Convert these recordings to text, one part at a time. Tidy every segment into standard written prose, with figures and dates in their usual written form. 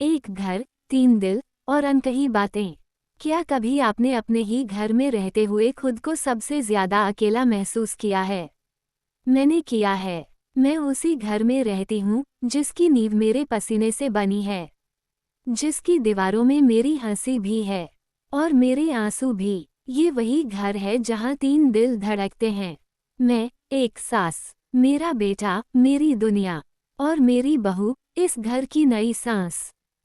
एक घर, तीन दिल और अनकही बातें। क्या कभी आपने अपने ही घर में रहते हुए खुद को सबसे ज्यादा अकेला महसूस किया है? मैंने किया है। मैं उसी घर में रहती हूँ जिसकी नींव मेरे पसीने से बनी है, जिसकी दीवारों में मेरी हंसी भी है और मेरे आंसू भी। ये वही घर है जहाँ तीन दिल धड़कते हैं। मैं, एक सास, मेरा बेटा, मेरी दुनिया और मेरी बहू, इस घर की नई सांस।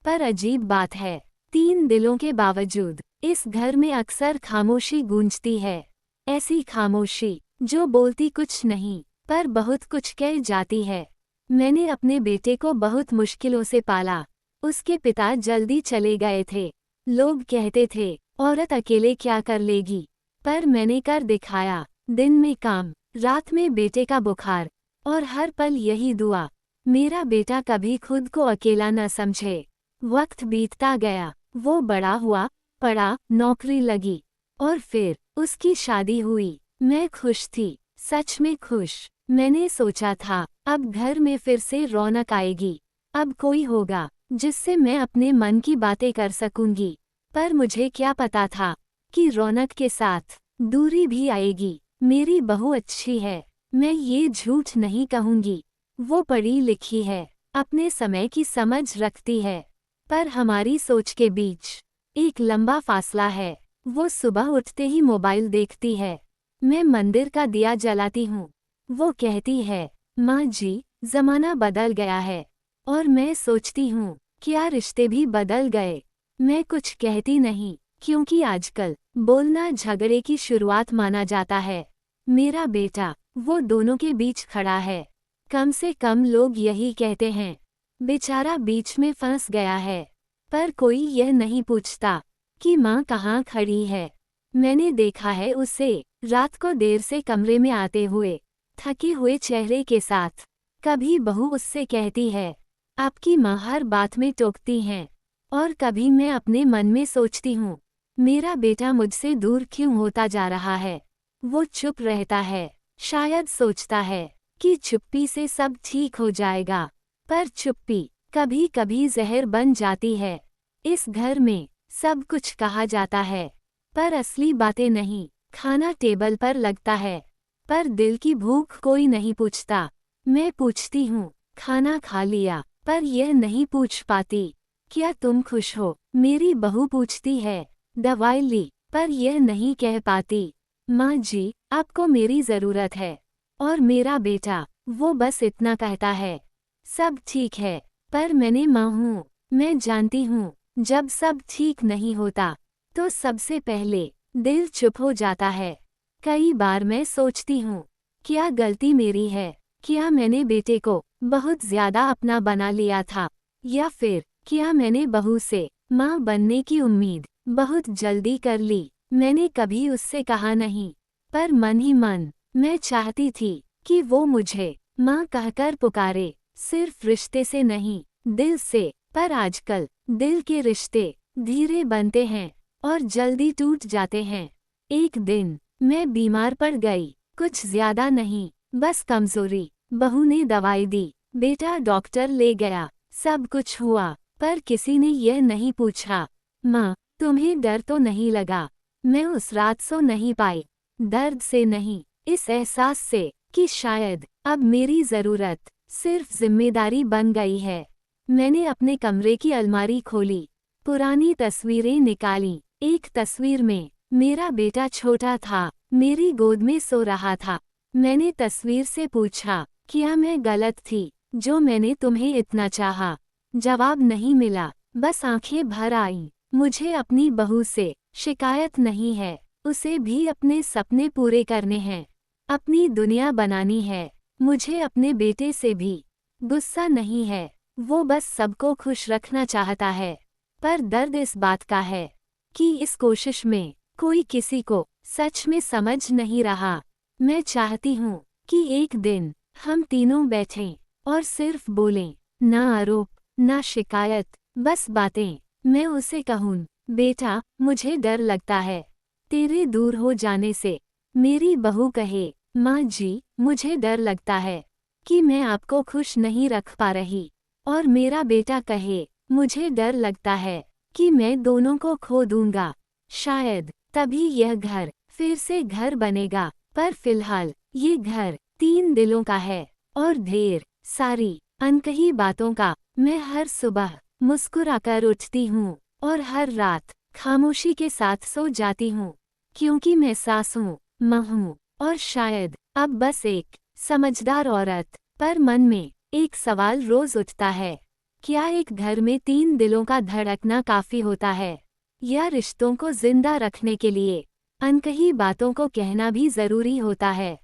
पर अजीब बात है, तीन दिलों के बावजूद इस घर में अक्सर खामोशी गूंजती है। ऐसी खामोशी जो बोलती कुछ नहीं पर बहुत कुछ कह जाती है। मैंने अपने बेटे को बहुत मुश्किलों से पाला। उसके पिता जल्दी चले गए थे। लोग कहते थे, औरत अकेले क्या कर लेगी, पर मैंने कर दिखाया। दिन में काम, रात में बेटे का बुखार और हर पल यही दुआ, मेरा बेटा कभी खुद को अकेला न समझे। वक्त बीतता गया, वो बड़ा हुआ, पढ़ा, नौकरी लगी और फिर उसकी शादी हुई। मैं खुश थी, सच में खुश। मैंने सोचा था अब घर में फिर से रौनक आएगी, अब कोई होगा जिससे मैं अपने मन की बातें कर सकूंगी। पर मुझे क्या पता था कि रौनक के साथ दूरी भी आएगी। मेरी बहू अच्छी है, मैं ये झूठ नहीं कहूंगी। वो पढ़ी लिखी है, अपने समय की समझ रखती है, पर हमारी सोच के बीच एक लंबा फासला है। वो सुबह उठते ही मोबाइल देखती है, मैं मंदिर का दिया जलाती हूँ। वो कहती है, माँ जी, जमाना बदल गया है। और मैं सोचती हूँ, क्या रिश्ते भी बदल गए? मैं कुछ कहती नहीं, क्योंकि आजकल बोलना झगड़े की शुरुआत माना जाता है। मेरा बेटा, वो दोनों के बीच खड़ा है। कम से कम लोग यही कहते हैं, बेचारा बीच में फंस गया है। पर कोई यह नहीं पूछता कि माँ कहाँ खड़ी है। मैंने देखा है उसे रात को देर से कमरे में आते हुए, थके हुए चेहरे के साथ। कभी बहू उससे कहती है, आपकी माँ हर बात में टोकती हैं। और कभी मैं अपने मन में सोचती हूँ, मेरा बेटा मुझसे दूर क्यों होता जा रहा है। वो चुप रहता है, शायद सोचता है कि चुप्पी से सब ठीक हो जाएगा। पर चुप्पी कभी कभी जहर बन जाती है। इस घर में सब कुछ कहा जाता है, पर असली बातें नहीं। खाना टेबल पर लगता है, पर दिल की भूख कोई नहीं पूछता। मैं पूछती हूँ, खाना खा लिया, पर यह नहीं पूछ पाती, क्या तुम खुश हो? मेरी बहू पूछती है, दवाई ली, पर यह नहीं कह पाती, माँ जी, आपको मेरी ज़रूरत है। और मेरा बेटा, वो बस इतना कहता है, सब ठीक है। पर मैंने माँ हूँ, मैं जानती हूँ, जब सब ठीक नहीं होता, तो सबसे पहले दिल चुप हो जाता है। कई बार मैं सोचती हूँ, क्या गलती मेरी है? क्या मैंने बेटे को बहुत ज्यादा अपना बना लिया था? या फिर क्या मैंने बहू से माँ बनने की उम्मीद बहुत जल्दी कर ली? मैंने कभी उससे कहा नहीं, पर मन ही मन मैं चाहती थी कि वो मुझे माँ कहकर पुकारे, सिर्फ रिश्ते से नहीं, दिल से। पर आजकल दिल के रिश्ते धीरे बनते हैं और जल्दी टूट जाते हैं। एक दिन मैं बीमार पड़ गई, कुछ ज्यादा नहीं, बस कमजोरी। बहू ने दवाई दी, बेटा डॉक्टर ले गया, सब कुछ हुआ, पर किसी ने यह नहीं पूछा, माँ, तुम्हें डर तो नहीं लगा? मैं उस रात सो नहीं पाई, दर्द से नहीं, इस एहसास से कि शायद अब मेरी ज़रूरत सिर्फ जिम्मेदारी बन गई है। मैंने अपने कमरे की अलमारी खोली, पुरानी तस्वीरें निकाली। एक तस्वीर में मेरा बेटा छोटा था, मेरी गोद में सो रहा था। मैंने तस्वीर से पूछा, क्या मैं गलत थी जो मैंने तुम्हें इतना चाहा? जवाब नहीं मिला, बस आंखें भर आईं। मुझे अपनी बहू से शिकायत नहीं है, उसे भी अपने सपने पूरे करने हैं, अपनी दुनिया बनानी है। मुझे अपने बेटे से भी गुस्सा नहीं है, वो बस सबको खुश रखना चाहता है। पर दर्द इस बात का है कि इस कोशिश में कोई किसी को सच में समझ नहीं रहा। मैं चाहती हूँ कि एक दिन हम तीनों बैठें और सिर्फ बोलें, ना आरोप, ना शिकायत, बस बातें। मैं उसे कहूँ, बेटा, मुझे डर लगता है तेरे दूर हो जाने से। मेरी बहू कहे, माँ जी, मुझे डर लगता है कि मैं आपको खुश नहीं रख पा रही। और मेरा बेटा कहे, मुझे डर लगता है कि मैं दोनों को खो दूंगा। शायद तभी यह घर फिर से घर बनेगा, पर फिलहाल ये घर 3 दिलों का है और ढेर सारी अनकही बातों का। मैं हर सुबह मुस्कुराकर उठती हूँ और हर रात खामोशी के साथ सो जाती हूँ, क्योंकि मैं सास हूँ, माँ हूँ और शायद अब बस एक समझदार औरत। पर मन में एक सवाल रोज उठता है, क्या एक घर में 3 दिलों का धड़कना काफी होता है, या रिश्तों को जिंदा रखने के लिए अनकही बातों को कहना भी जरूरी होता है?